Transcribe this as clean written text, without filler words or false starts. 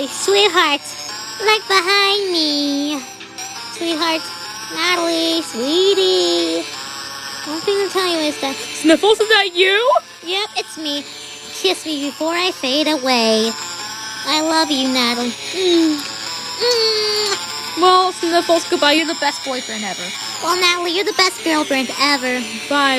Natalie, sweetheart, like behind me. Sweetheart, Natalie, sweetie. One thing to tell you is that... Sniffles, is that you? Yep, it's me. Kiss me before I fade away. I love you, Natalie. Well, Sniffles, goodbye. You're the best boyfriend ever. Well, Natalie, you're the best girlfriend ever. Bye.